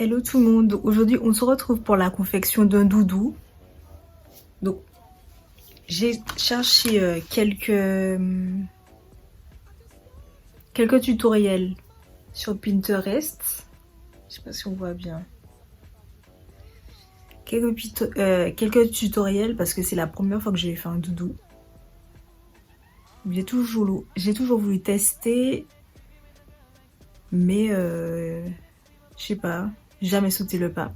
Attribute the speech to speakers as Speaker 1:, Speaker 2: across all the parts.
Speaker 1: Hello tout le monde, aujourd'hui on se retrouve pour la confection d'un doudou. Donc j'ai cherché quelques tutoriels sur Pinterest. Je sais pas si on voit bien. Quelques tutoriels parce que c'est la première fois que j'ai fait un doudou. J'ai toujours voulu tester, mais je sais pas, jamais sauté le pas.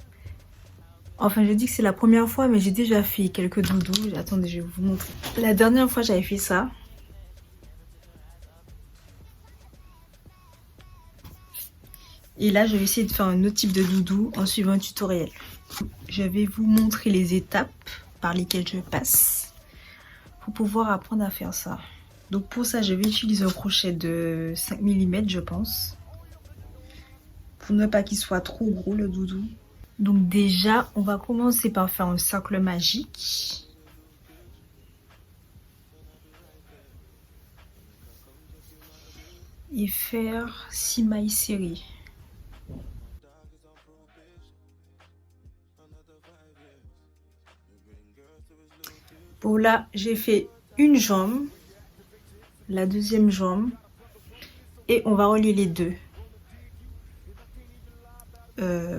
Speaker 1: Enfin, je dis que c'est la première fois, mais j'ai déjà fait quelques doudous. Attendez, je vais vous montrer. La dernière fois, j'avais fait ça. Et là, je vais essayer de faire un autre type de doudou en suivant un tutoriel. Je vais vous montrer les étapes par lesquelles je passe pour pouvoir apprendre à faire ça. Donc pour ça, je vais utiliser un crochet de 5 mm, je pense. Pour ne pas qu'il soit trop gros, le doudou. Donc déjà, on va commencer par faire un cercle magique. Et faire 6 mailles serrées. Bon là, j'ai fait une jambe, la deuxième jambe, et on va relier les deux.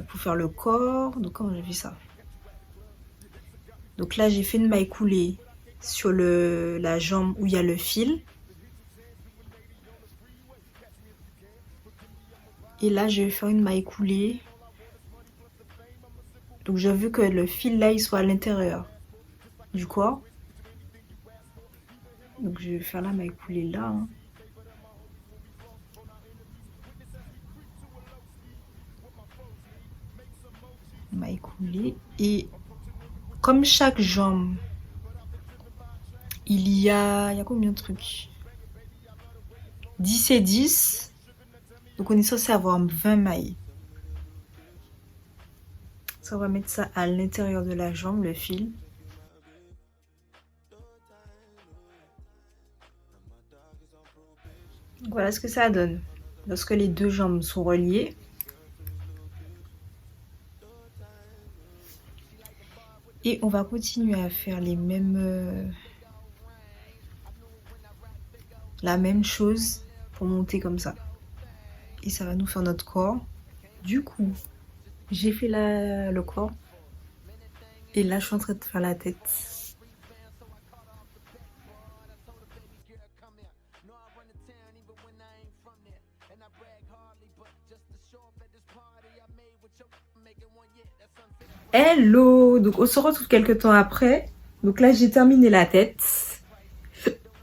Speaker 1: Pour faire le corps, donc comment j'ai fait ça? Donc là, j'ai fait une maille coulée sur la jambe où il y a le fil. Et là, je vais faire une maille coulée. Donc je veux que le fil là, il soit à l'intérieur du corps. Donc je vais faire la maille coulée là. Hein. Maille coulée. Et comme chaque jambe, il y a combien de trucs? 10 et 10. Donc on est censé avoir 20 mailles. Ça, on va mettre ça à l'intérieur de la jambe, le fil. Voilà ce que ça donne lorsque les deux jambes sont reliées. Et on va continuer à faire la même chose pour monter comme ça. Et ça va nous faire notre corps. Du coup, j'ai fait le corps. Et là, je suis en train de faire la tête. Hello! Donc on se retrouve quelques temps après. Donc là j'ai terminé la tête.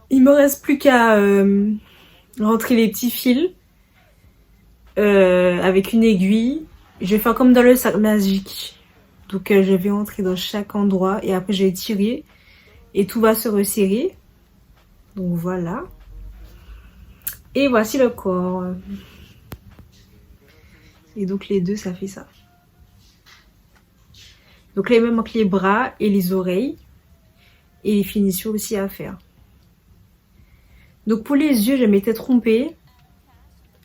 Speaker 1: Il me reste plus qu'à rentrer les petits fils avec une aiguille. Je vais faire comme dans le sac magique. Donc je vais rentrer dans chaque endroit et après je vais tirer et tout va se resserrer. Donc voilà. Et voici le corps. Et donc les deux ça fait ça. Donc là, il me manque les bras et les oreilles. Et les finitions aussi à faire. Donc pour les yeux, je m'étais trompée.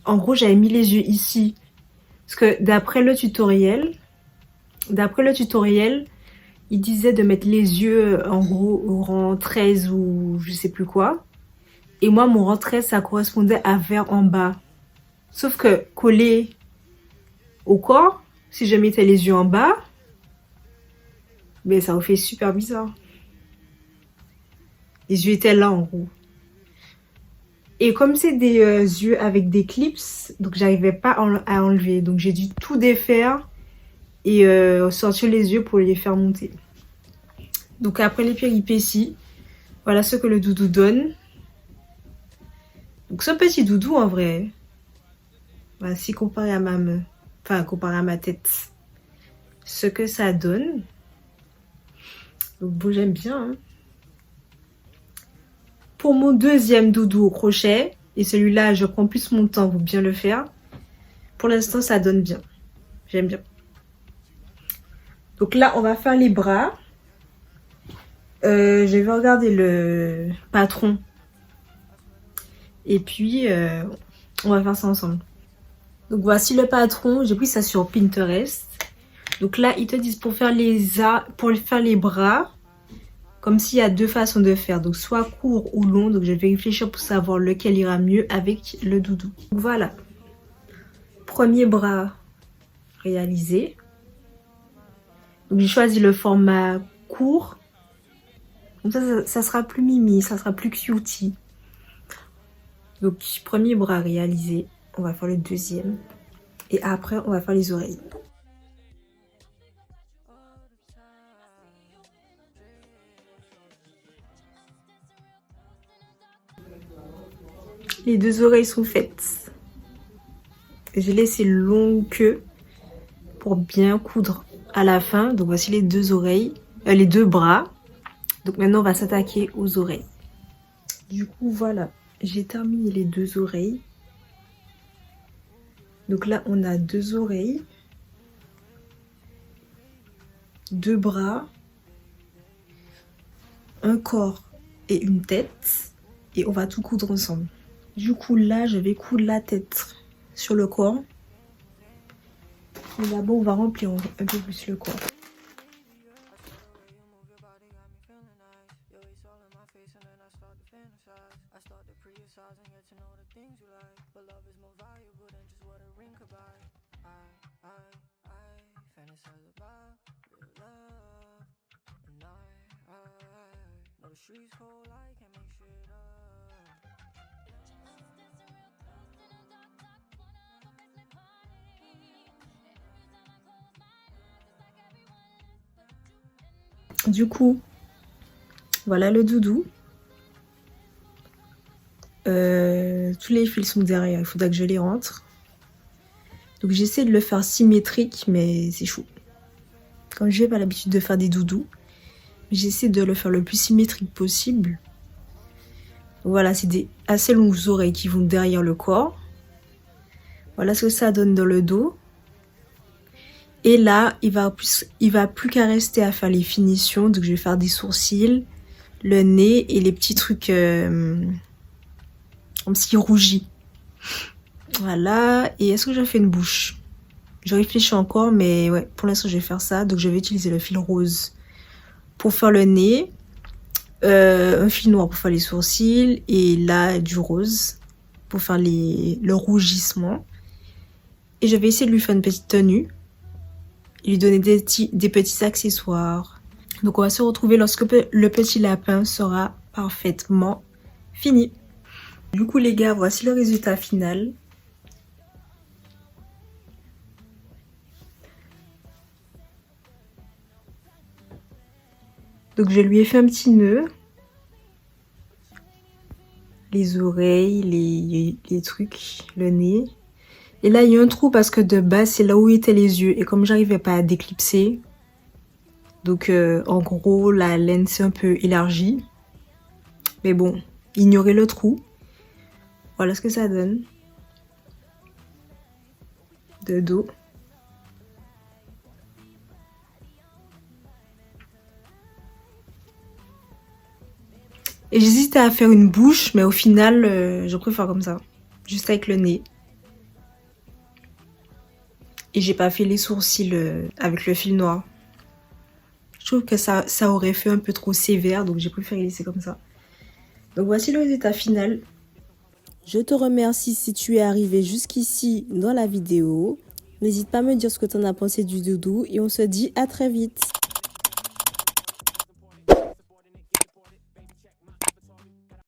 Speaker 1: En gros, j'avais mis les yeux ici. Parce que d'après le tutoriel, il disait de mettre les yeux en gros au rang 13 ou je sais plus quoi. Et moi, mon rang 13, ça correspondait à vers en bas. Sauf que collé au corps, si je mettais les yeux en bas, mais ça vous fait super bizarre. Les yeux étaient là en gros. Et comme c'est des yeux avec des clips, donc j'arrivais pas à enlever. Donc j'ai dû tout défaire et sortir les yeux pour les faire monter. Donc après les péripéties, voilà ce que le doudou donne. Donc ce petit doudou en vrai, voilà, si comparé à comparé à ma tête, ce que ça donne. Donc bon, j'aime bien. Hein. Pour mon deuxième doudou au crochet, et celui-là, je prends plus mon temps pour bien le faire. Pour l'instant, ça donne bien. J'aime bien. Donc là, on va faire les bras. Je vais regarder le patron. Et puis, on va faire ça ensemble. Donc voici le patron. J'ai pris ça sur Pinterest. Donc là, ils te disent pour faire les bras, comme s'il y a deux façons de faire. Donc soit court ou long. Donc je vais réfléchir pour savoir lequel ira mieux avec le doudou. Donc voilà. Premier bras réalisé. Donc j'ai choisi le format court. Comme ça sera plus mimi, ça sera plus cutie. Donc premier bras réalisé. On va faire le deuxième. Et après, on va faire les oreilles. Les deux oreilles sont faites. J'ai laissé longue queue pour bien coudre à la fin. Donc voici les deux oreilles, les deux bras. Donc maintenant on va s'attaquer aux oreilles. Du coup voilà, j'ai terminé les deux oreilles. Donc là on a deux oreilles, deux bras, un corps et une tête. Et on va tout coudre ensemble. Du coup là je vais coudre la tête sur le corps. Mais d'abord on va remplir un peu plus le corps. Du coup, voilà le doudou. Tous les fils sont derrière, il faudra que je les rentre. Donc j'essaie de le faire symétrique, mais c'est chaud. Comme je n'ai pas l'habitude de faire des doudous, j'essaie de le faire le plus symétrique possible. Donc voilà, c'est des assez longues oreilles qui vont derrière le corps. Voilà ce que ça donne dans le dos. Et là, il va plus qu'à rester à faire les finitions. Donc je vais faire des sourcils, le nez et les petits trucs comme s'il rougit. Voilà. Et est-ce que je fais une bouche? Je réfléchis encore, mais ouais, pour l'instant je vais faire ça. Donc je vais utiliser le fil rose pour faire le nez, un fil noir pour faire les sourcils et là du rose pour faire le rougissement. Et je vais essayer de lui faire une petite tenue et lui donner des petits accessoires. Donc on va se retrouver lorsque le petit lapin sera parfaitement fini. Du coup les gars, voici le résultat final. Donc je lui ai fait un petit nœud. Les oreilles, les trucs, le nez. Et là il y a un trou parce que de base c'est là où étaient les yeux. Et comme j'arrivais pas à déclipser, donc en gros la laine s'est un peu élargie. Mais bon, ignorez le trou. Voilà ce que ça donne. De dos. Et j'hésitais à faire une bouche, mais au final, je préfère comme ça. Juste avec le nez. Et j'ai pas fait les sourcils avec le fil noir. Je trouve que ça aurait fait un peu trop sévère, donc j'ai préféré laisser comme ça. Donc voici le résultat final.
Speaker 2: Je te remercie si tu es arrivé jusqu'ici dans la vidéo. N'hésite pas à me dire ce que tu en as pensé du doudou et on se dit à très vite.